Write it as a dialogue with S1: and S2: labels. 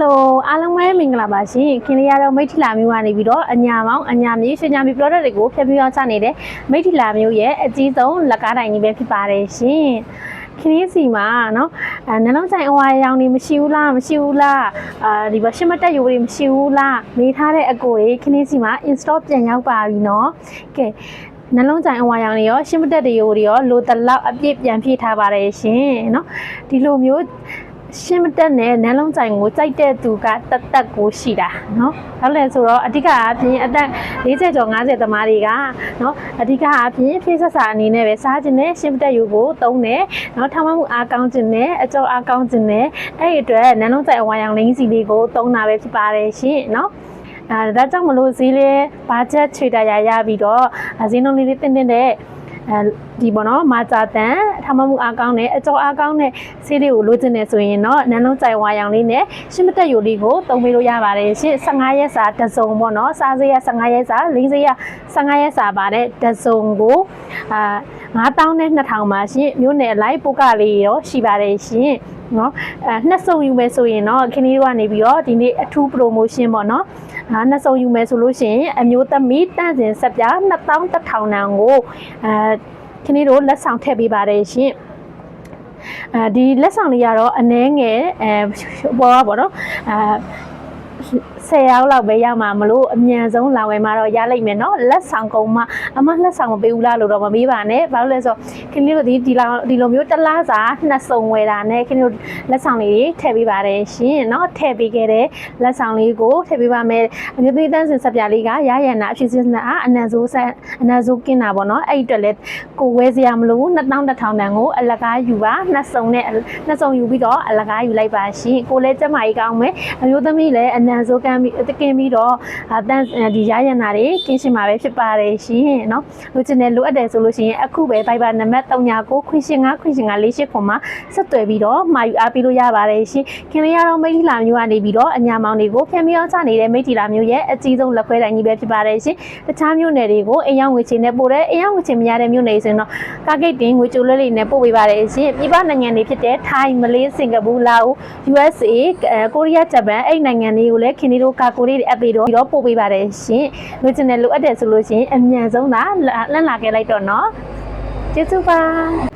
S1: Hello, Alam May Minglabashi, Kiniara Mighty Lamu and Ibido, and Yamau, and Yami, Shami Brother, the go, Fabio Sanade, Mighty Lamu, ye, a Gizo, Lakara, and Ibeki Parishi. Kinisima, no, and then I'm saying, why young Mishula, the Bashimata, you will Mishula, meet her a go, Kinisima, in stop Janyapa, you know, okay. နှလုံးကြိုင်အဝါရောင်တွေရောရှင်းမတက်တွေရောလိုတလောက်အပြည့်ပြန်ဖြည့်ထားပါတယ်ရှင်เนาะဒီလိုမျိုးရှင်းမတက်နဲ့နှလုံးကြိုင်ကိုစိုက်တဲ့သူကတတ်ကိုရှိတာเนาะဘာလို့လဲဆိုတော့အဓိကအပြင်အသက်40ကျော်50သမားတွေကเนาะအဓိကအပြင်ဖြည့်ဆက်စာအနေနဲ့ပဲစားခြင်းနဲ့ရှင်းမတက်ယူကိုသုံးတယ်เนาะထောင်မမှုအားကောင်းခြင်းနဲ့အကျော်အားကောင်းခြင်းနဲ့အဲ့ဒီအတွက်နှလုံးကြိုင်အဝါရောင်လိမ့်စီလေးကိုသုံးတာပဲဖြစ်ပါတယ်ရှင်เนาะဒါကြောင့်မလို့ဈေးလေးဘာချက်ချွေတရရပြီးတော့ဈေးနှုန်းလေးတင်းတင်းတဲ့ဒီပေါ့နော်မာတာတန်ထမမှုအားကောင်းတဲ့အကျော်အားကောင်းတဲ့ဆေးလေးကိုလိုချင်နေဆိုရင်တော့နန်းလုံးကြိုင်ဝါရောင်လေးနဲ့ရှင်းမတက်ယိုလေးကိုသုံးပေးလို့ရပါတယ်ရှင်15ရက်စာတစ်စုံပေါ့နော်စားစရ15ရက်စာ40ရက်15ရက်စာပါတဲ့တစ်စုံကို9000နဲ့2000ပါရှင်မြို့နယ်လိုက်ပို့ကလေးရောရှိပါတယ်ရှင်နော်နှစ်စုံယူမယ်ဆိုရင်တော့ခင်းလေးတို့ကနေပြီးတော့ဒီနေ့အထူး promotion ပေါ့နော်နှစ်စုံယူမယ်ဆိုလို့ရှိရင်အမျိုးသမီးတန့်စင်ဆက်ပြား2100နန်းကိုခင်းလေးတို့လက်ဆောင်ထည့်ပေးပါတယ်ရှင်ဒီလက်ဆောင်လေးကတော့အနှဲငယ်ပေါ်ပါတော့10ရောက်လောက်ပဲရမှာမလို့အမြန်ဆုံးလာဝယ်မှာတော့ရလိမ့်မယ်เนาะလက်ဆောင်ကုန်မှအမလက်ဆောင်မပေးဘူးလားလို့တော့မပေးပါနဲ့ဘာလို့လဲဆိုခင်ဗျားတို့ဒီလိုမျိုးတလားစာနှစ်စုံဝယ်တာနဲ့ခင်ဗျားတို့လက်ဆောင်လေးထည့်ပေးပါတယ်ရှင်เนาะထည့်ပေးခဲ့တဲ့လက်ဆောင်လေးကိုထည့်ပေးပါမယ်အမျိုးသမီးတန်းစင်ဆက်ပြလေးကရရနာအဖြစ်စစ်နာအနံဆိုးကင်းတာပေါ့เนาะအဲ့ဒီအတွက်လဲကိုဝယ်စရာမလိုဘူး2100တန်ကိုအလကားယူပါနှစ်စုံယူပြီးတော့အလကားယူလိုက်ပါရှင်ကိုလဲကျမကြီးကောင်းမယ်အမျိုးသမီးလည်းအနံဆိုးကင်းကင်းပြီးတော့တန်းဒီရရနာတွေကင်းရှင်းမှာပဲဖြစ်ပါတယ်ရှင်เนาะလိုချင်တယ်လိုအပ်တယ်ဆိုလို့ရှိရင်အခုပဲ Viber နံပါတ်39ခွင့်ရှင်9ခွင့်ရှင်9 48ခွန်မှာဆက်သွယ်ပြီးတော့မှာယူအားပေးလို့ရပါတယ်ရှင်ခင်ဗျားတို့မိထီလာမျိုးကနေပြီးတော့အညာမောင်တွေကိုဖျက်မြောင်းချနေတဲ့မိထီလာမျိုးရဲ့အကြီးဆုံးလက်ခွဲတိုင်းကြီးပဲဖြစ်ပါတယ်ရှင်တခြားမျိုးနယ်တွေကိုအယောင်ငွေချေနဲ့ပို့တယ်အယောင်ငွေချေမရတဲ့မျိုးနယ်ဆိုရင်တော့ကာဂိတ်တင်ငွေကြိုလွှဲလေးနဲ့ပို့ပေးပါတယ်ရှင်ပြည်ပနိုင်ငံတွေဖြစ်တဲ့ထိုင်းမလေးစင်ကာပူလာအို USA ကိုရီးယားဂျပန်အဲ့နိုင်ငံတွေကိုလည်းခင်ဗျားတို့ကာကိုလေးတွေအပ်ပြီးတော့ပို့ပေးပါတယ်ရှင်လိုချင်တယ်လိုအပ်တယ်ဆိုလို့ရှိရင်အမြန်ဆုံးသာလန့်လာခဲ့လိုက်တော့เนาะကျေးဇူးပါ